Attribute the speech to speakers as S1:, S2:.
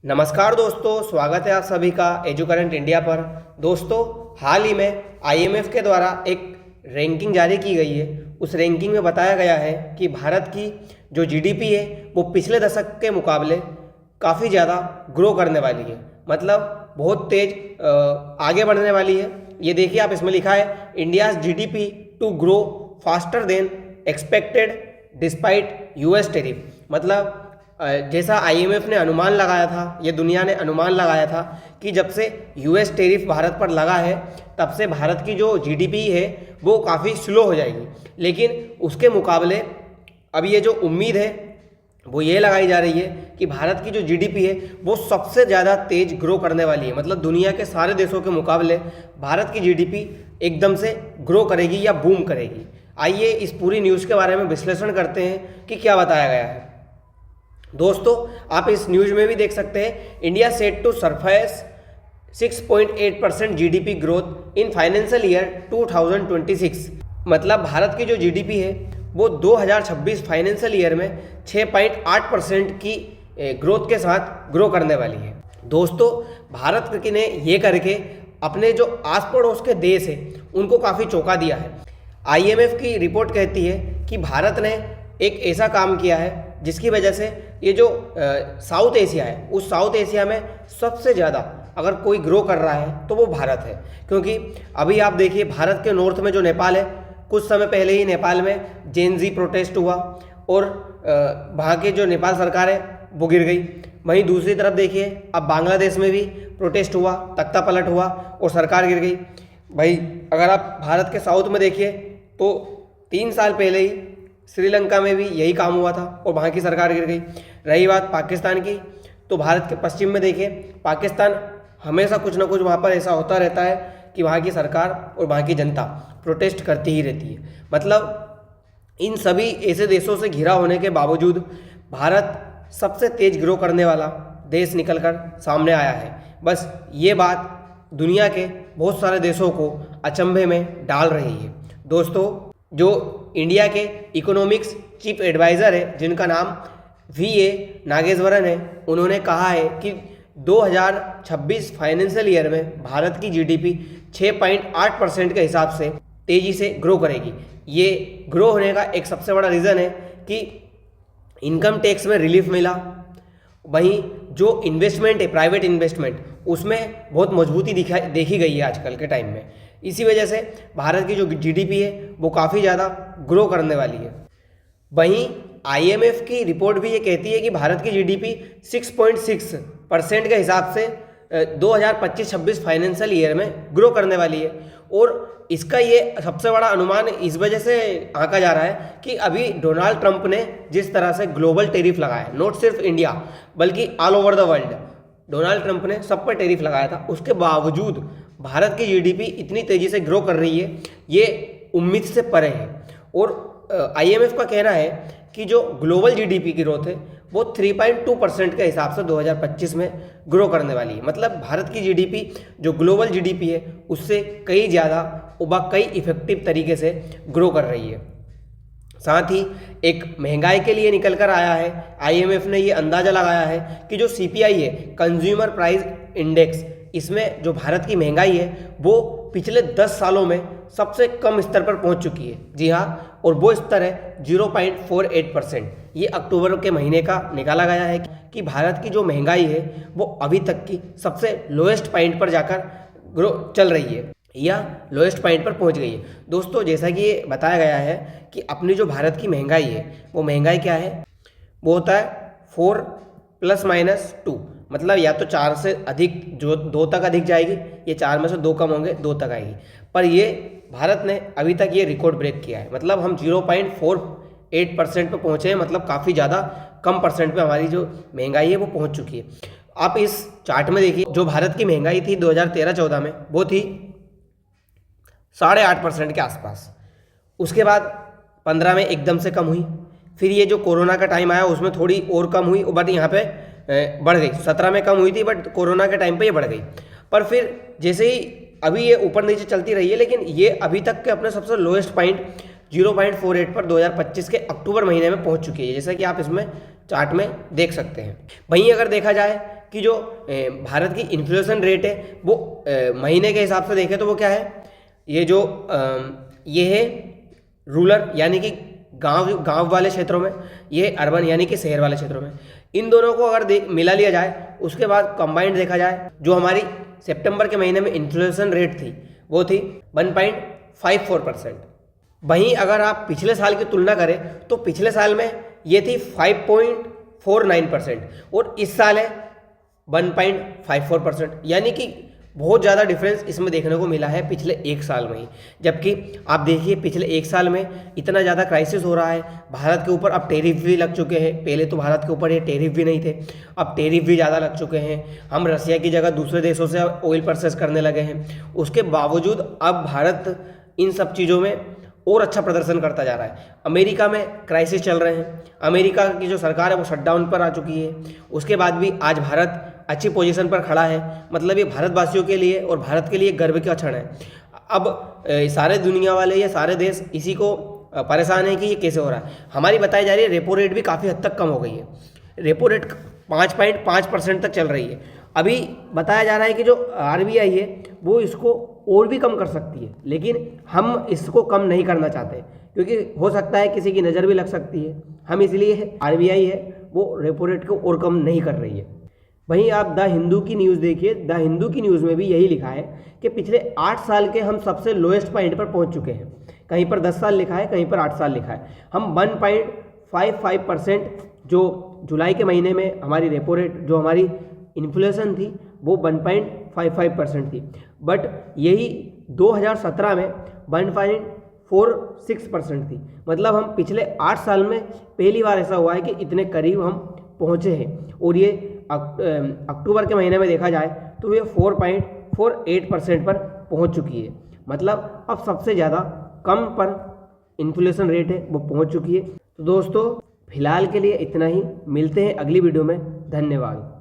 S1: नमस्कार दोस्तों, स्वागत है आप सभी का एजुकरेंट इंडिया पर। दोस्तों, हाल ही में आईएमएफ के द्वारा एक रैंकिंग जारी की गई है। उस रैंकिंग में बताया गया है कि भारत की जो जीडीपी है वो पिछले दशक के मुकाबले काफ़ी ज़्यादा ग्रो करने वाली है, मतलब बहुत तेज आगे बढ़ने वाली है। ये देखिए, आप इसमें लिखा है India's GDP to grow faster than expected despite US tariff. मतलब जैसा आईएमएफ ने अनुमान लगाया था, ये दुनिया ने अनुमान लगाया था कि जब से यूएस टेरिफ भारत पर लगा है तब से भारत की जो जीडीपी है वो काफ़ी स्लो हो जाएगी। लेकिन उसके मुकाबले अब ये जो उम्मीद है वो ये लगाई जा रही है कि भारत की जो जीडीपी है वो सबसे ज़्यादा तेज ग्रो करने वाली है। मतलब दुनिया के सारे देशों के मुकाबले भारत की जीडीपी एकदम से ग्रो करेगी या बूम करेगी। आइए इस पूरी न्यूज़ के बारे में विश्लेषण करते हैं कि क्या बताया गया है। दोस्तों, आप इस न्यूज़ में भी देख सकते हैं, India set to surface 6.8% GDP growth in financial year 2026। मतलब भारत की जो जीडीपी है वो 2026 फाइनेंशियल ईयर में 6.8% की ग्रोथ के साथ ग्रो करने वाली है। दोस्तों, भारत ने ये करके अपने जो आस पड़ोस के देश है उनको काफ़ी चौंका दिया है। आईएमएफ की रिपोर्ट कहती है कि भारत ने एक ऐसा काम किया है जिसकी वजह से ये जो साउथ एशिया है उस साउथ एशिया में सबसे ज़्यादा अगर कोई ग्रो कर रहा है तो वो भारत है। क्योंकि अभी आप देखिए, भारत के नॉर्थ में जो नेपाल है, कुछ समय पहले ही नेपाल में जेनजी प्रोटेस्ट हुआ और वहाँ के जो नेपाल सरकार है वो गिर गई। वहीं दूसरी तरफ देखिए, अब बांग्लादेश में भी प्रोटेस्ट हुआ, तख्ता पलट हुआ और सरकार गिर गई। भाई, अगर आप भारत के साउथ में देखिए तो 3 साल पहले ही श्रीलंका में भी यही काम हुआ था और वहाँ की सरकार गिर गई। रही बात पाकिस्तान की, तो भारत के पश्चिम में देखिए, पाकिस्तान हमेशा कुछ ना कुछ वहाँ पर ऐसा होता रहता है कि वहाँ की सरकार और वहाँ की जनता प्रोटेस्ट करती ही रहती है। मतलब इन सभी ऐसे देशों से घिरा होने के बावजूद भारत सबसे तेज ग्रो करने वाला देश निकलकर सामने आया है। बस ये बात दुनिया के बहुत सारे देशों को अचंभे में डाल रही है। दोस्तों, जो इंडिया के इकोनॉमिक्स चीफ एडवाइज़र है जिनका नाम वीए नागेश्वरन है, उन्होंने कहा है कि 2026 फाइनेंशियल ईयर में भारत की जीडीपी 6.8% के हिसाब से तेज़ी से ग्रो करेगी। ये ग्रो होने का एक सबसे बड़ा रीज़न है कि इनकम टैक्स में रिलीफ मिला। वहीं जो इन्वेस्टमेंट है, प्राइवेट इन्वेस्टमेंट, उसमें बहुत मजबूती देखी गई है आजकल के टाइम में। इसी वजह से भारत की जो जीडीपी है वो काफ़ी ज़्यादा ग्रो करने वाली है। वहीं आईएमएफ की रिपोर्ट भी ये कहती है कि भारत की जीडीपी 6.6% के हिसाब से 2025-26 फाइनेंशियल ईयर में ग्रो करने वाली है। और इसका ये सबसे बड़ा अनुमान इस वजह से आंका जा रहा है कि अभी डोनाल्ड ट्रंप ने जिस तरह से ग्लोबल टेरिफ लगाया, नॉट सिर्फ इंडिया बल्कि all over the world, Donald Trump ने सब पर टेरिफ लगाया था, उसके बावजूद भारत की जीडीपी इतनी तेज़ी से ग्रो कर रही है, ये उम्मीद से परे है। और आईएमएफ का कहना है कि जो ग्लोबल जीडीपी की ग्रोथ है वो 3.2% के हिसाब से 2025 में ग्रो करने वाली है। मतलब भारत की जीडीपी जो ग्लोबल जीडीपी है उससे कई ज़्यादा कई इफेक्टिव तरीके से ग्रो कर रही है। साथ ही एक महंगाई के लिए निकल कर आया है, आईएमएफ ने ये अंदाज़ा लगाया है कि जो सीपीआई है, कंज्यूमर प्राइस इंडेक्स, इसमें जो भारत की महंगाई है वो पिछले 10 सालों में सबसे कम स्तर पर पहुंच चुकी है। जी हाँ, और वो स्तर है 0.48%। ये अक्टूबर के महीने का निकाला गया है कि भारत की जो महंगाई है वो अभी तक की सबसे लोएस्ट पॉइंट पर जाकर ग्रो चल रही है या लोएस्ट पॉइंट पर पहुंच गई है। दोस्तों, जैसा कि ये बताया गया है कि अपनी जो भारत की महंगाई है वो महंगाई क्या है, वो होता है 4 ± 2। मतलब या तो 4 से अधिक, जो 2 तक अधिक जाएगी, ये 4 में से 2 कम होंगे, 2 तक आएगी। पर ये भारत ने अभी तक ये रिकॉर्ड ब्रेक किया है। मतलब हम 0.48% पे पहुँचे हैं, मतलब काफ़ी ज़्यादा कम परसेंट पे हमारी जो महंगाई है वो पहुँच चुकी है। आप इस चार्ट में देखिए, जो भारत की महंगाई थी 2013-14 में वो थी 8.5% के आसपास। उसके बाद 15 में एकदम से कम हुई, फिर ये जो कोरोना का टाइम आया उसमें थोड़ी और कम हुई, बट यहाँ पे बढ़ गई। 17 में कम हुई थी बट कोरोना के टाइम पे ये बढ़ गई। पर फिर जैसे ही अभी ये ऊपर नीचे चलती रही है, लेकिन ये अभी तक के अपने सबसे लोएस्ट पॉइंट 0.48 पर 2025 के अक्टूबर महीने में पहुंच चुकी है, जैसा कि आप इसमें चार्ट में देख सकते हैं। वहीं अगर देखा जाए कि जो भारत की इन्फ्लेशन रेट है वो महीने के हिसाब से देखें तो वो क्या है, ये है रूरल यानी कि गांव वाले क्षेत्रों में, ये अर्बन यानी कि शहर वाले क्षेत्रों में। इन दोनों को अगर मिला लिया जाए, उसके बाद कंबाइंड देखा जाए, जो हमारी सितंबर के महीने में इन्फ्लेशन रेट थी वो थी 1.54%। वहीं अगर आप पिछले साल की तुलना करें तो पिछले साल में ये थी 5.49% और इस साल है 1.54%, यानी कि बहुत ज़्यादा डिफरेंस इसमें देखने को मिला है पिछले एक साल में ही। जबकि आप देखिए पिछले एक साल में इतना ज़्यादा क्राइसिस हो रहा है, भारत के ऊपर अब टेरिफ भी लग चुके हैं। पहले तो भारत के ऊपर ये टेरिफ भी नहीं थे, अब टेरिफ भी ज़्यादा लग चुके हैं। हम रसिया की जगह दूसरे देशों से ऑयल परचेस करने लगे हैं। उसके बावजूद अब भारत इन सब चीज़ों में और अच्छा प्रदर्शन करता जा रहा है। अमेरिका में क्राइसिस चल रहे हैं, अमेरिका की जो सरकार है वो शटडाउन पर आ चुकी है, उसके बाद भी आज भारत अच्छी पोजीशन पर खड़ा है। मतलब ये भारतवासियों के लिए और भारत के लिए गर्व का क्षण है। अब सारे दुनिया वाले या सारे देश इसी को परेशान है कि ये कैसे हो रहा है। हमारी बताई जा रही है रेपो रेट भी काफ़ी हद तक कम हो गई है, रेपो रेट 5.5% तक चल रही है। अभी बताया जा रहा है कि जो RBI है वो इसको और भी कम कर सकती है, लेकिन हम इसको कम नहीं करना चाहते क्योंकि हो सकता है किसी की नज़र भी लग सकती है। हम इसलिए RBI है वो रेपो रेट को और कम नहीं कर रही है। वहीं आप द हिंदू की न्यूज़ देखिए, द हिंदू की न्यूज़ में भी यही लिखा है कि पिछले 8 साल के हम सबसे लोएस्ट पॉइंट पर पहुंच चुके हैं। कहीं पर 10 साल लिखा है, कहीं पर 8 साल लिखा है। हम 1.55% जो जुलाई के महीने में हमारी रेपो रेट, जो हमारी इन्फ्लेशन थी वो 1.55% थी, बट यही 2017 में 1.46% थी। मतलब हम पिछले 8 साल में पहली बार ऐसा हुआ है कि इतने करीब हम पहुँचे हैं। और ये अक्टूबर के महीने में देखा जाए तो ये 4.48% पर पहुंच चुकी है। मतलब अब सबसे ज़्यादा कम पर इन्फ्लेशन रेट है वो पहुंच चुकी है। तो दोस्तों फिलहाल के लिए इतना ही, मिलते हैं अगली वीडियो में। धन्यवाद।